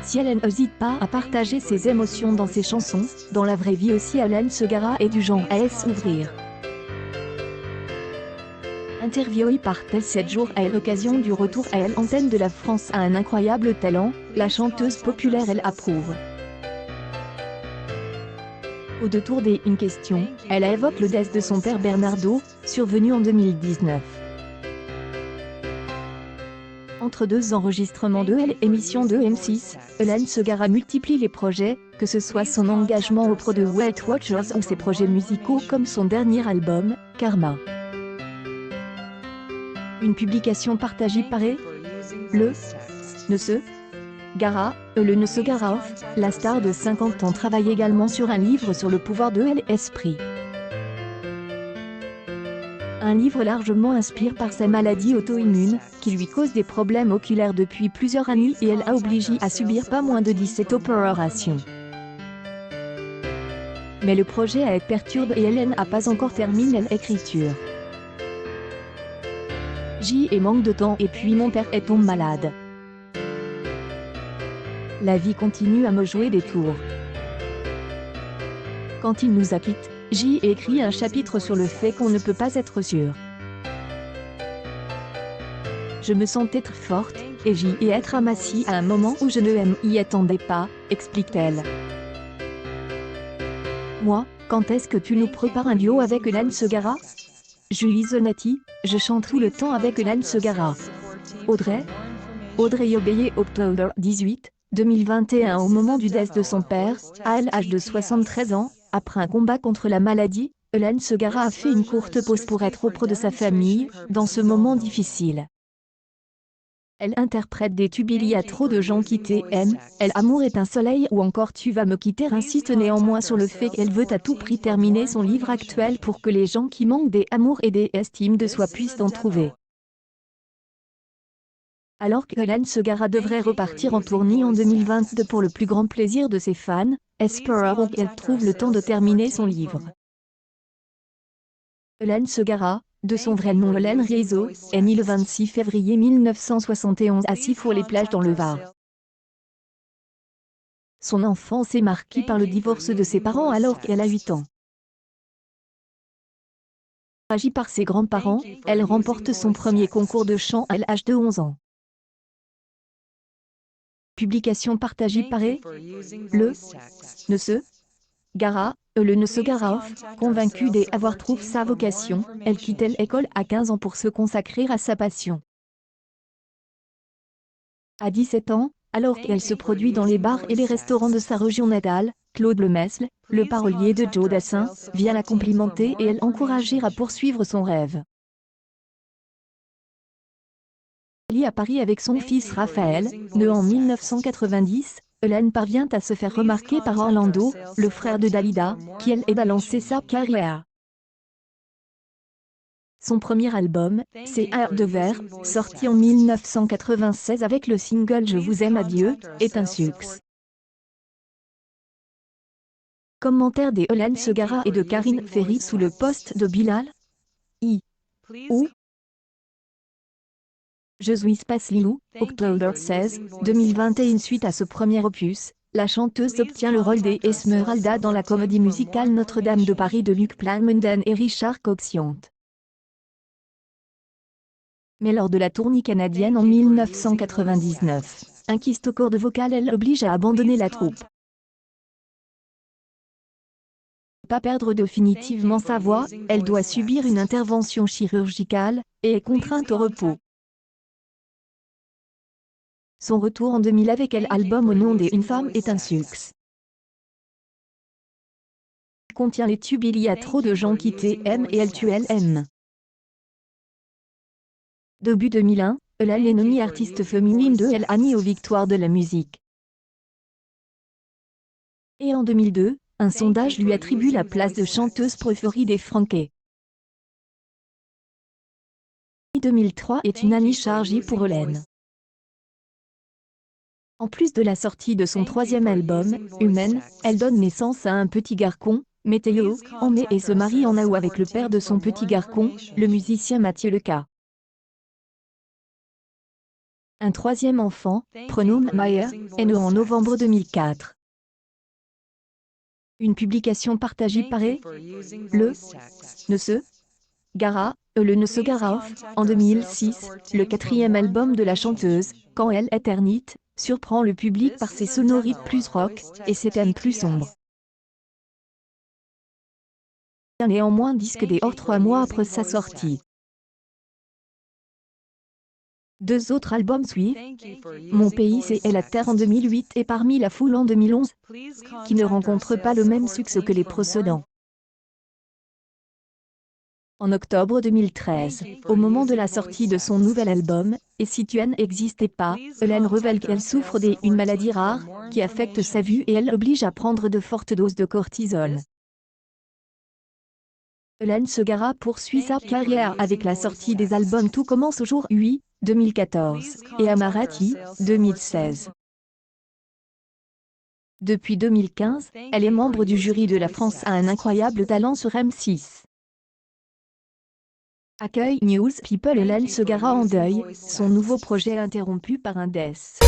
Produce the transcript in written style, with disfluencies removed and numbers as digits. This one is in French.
Si elle n'hésite pas à partager ses émotions dans ses chansons, dans la vraie vie aussi Hélène Segara est du genre à s'ouvrir. Interviewée par Tel 7 jours à l'occasion du retour à l'antenne de la France à un incroyable talent, la chanteuse populaire elle approuve. Au détour des Une question, elle évoque le décès de son père Bernardo, survenu en 2019. Entre deux enregistrements de l'émission de M6, Hélène Segara multiplie les projets, que ce soit son engagement auprès de Weight Watchers ou ses projets musicaux comme son dernier album, Karma. Une publication partagée paraît le Ne se Gara, le Ne se Gara Off, la star de 50 ans travaille également sur un livre sur le pouvoir de l'esprit. Un livre largement inspiré par sa maladie auto-immune, qui lui cause des problèmes oculaires depuis plusieurs années et elle a obligé à subir pas moins de 17 opérations. Mais le projet a été perturbé et Hélène n'a pas encore terminé l'écriture. J'y manque de temps et puis mon père est tombé malade. La vie continue à me jouer des tours. Quand il nous a quittés, j'y ai écrit un chapitre sur le fait qu'on ne peut pas être sûr. Je me sentais très forte, et j'y ai être amassée à un moment où je ne m'y attendais pas, explique-t-elle. Moi, quand est-ce que tu nous prépares un duo avec Hélène Segara? Julie Zonati, je chante tout le temps avec Hélène Segara. Audrey Yobeye October 18, 2021 au moment du décès de son père, à l'âge de 73 ans, après un combat contre la maladie, Hélène Segara a fait une courte pause pour être auprès de sa famille, dans ce moment difficile. Elle interprète des tubes Il y a trop de gens qui t'aiment, Amour est un soleil ou encore Tu vas me quitter insiste néanmoins sur le fait qu'elle veut à tout prix terminer son livre actuel pour que les gens qui manquent d'amour et d'estime de soi puissent en trouver. Alors que Hélène Segara devrait repartir en tournée en 2022 pour le plus grand plaisir de ses fans, espérons qu'elle trouve le temps de terminer son livre. Hélène Segara, de son vrai nom Hélène Rizzo, est née le 26 février 1971 à Sifour-les-Plages dans le Var. Son enfance est marquée par le divorce de ses parents alors qu'elle a 8 ans. Agie par ses grands-parents, elle remporte son premier concours de chant à l'âge de 11 ans. Publication partagée paraît le Ne se Gara, le Ne se Gara Off, convaincue d'avoir trouvé sa vocation, elle quitte l'école à 15 ans pour se consacrer à sa passion. À 17 ans, alors qu'elle se produit dans les bars et les restaurants de sa région natale, Claude Lemesle, le parolier de Joe Dassin, vient la complimenter et elle encourager à poursuivre son rêve. À Paris avec son fils Raphaël, né en 1990, Hélène parvient à se faire remarquer par Orlando, le frère de Dalida, qui elle aide à lancer sa carrière. Son premier album, c'est Heart de verre, sorti en 1996 avec le single Je vous aime adieu, est un succès. Commentaire des Hélène Segara et de Karine Ferry sous le post de Bilal. Où Je suis Spaslilou, October 16, 2021 suite à ce premier opus, la chanteuse obtient le rôle d'Esmeralda dans la comédie musicale Notre-Dame de Paris de Luc Plamondon et Richard Coxiant. Mais lors de la tournée canadienne en 1999, un kyste aux cordes vocales l'oblige à abandonner la troupe. Pour ne pas perdre définitivement sa voix, elle doit subir une intervention chirurgicale, et est contrainte au repos. Son retour en 2000 avec l'album au nom d'Une femme est un succès. Il contient les tubes Il y a trop de gens qui t'aiment et tu l'aimes. Début 2001, elle est nommée artiste féminine de l'année aux Victoires de la musique. Et en 2002, un sondage lui attribue la place de chanteuse préférée des Franquets. 2003 est une année chargée pour Hélène. En plus de la sortie de son troisième album, Humaine, elle donne naissance à un petit garçon, Météo, en mai et se marie en août avec le père de son petit garçon, le musicien Mathieu Leca. Un troisième enfant, prénommé Mayer, est né en novembre 2004. Une publication partagée par le Nse Gara, le Nse Gara, en 2006, le quatrième album de la chanteuse, quand elle éternite, surprend le public par ses sonorités plus rock et ses thèmes plus sombres. Néanmoins disque d'or 3 mois après sa sortie. Deux autres albums suivent, Mon pays c'est la terre en 2008 et Parmi la foule en 2011, qui ne rencontrent pas le même succès que les précédents. En octobre 2013, au moment de la sortie de son nouvel album, Et si tu n'existais pas, Hélène révèle qu'elle souffre d'une maladie rare, qui affecte sa vue et elle l'oblige à prendre de fortes doses de cortisone. Hélène Segara poursuit sa carrière avec la sortie des albums Tout commence aujourd'hui, 2014, et Amarati, 2016. Depuis 2015, elle est membre du jury de La France a un incroyable talent sur M6. Accueil News People. Hélène Segara en deuil, son nouveau projet interrompu par un décès.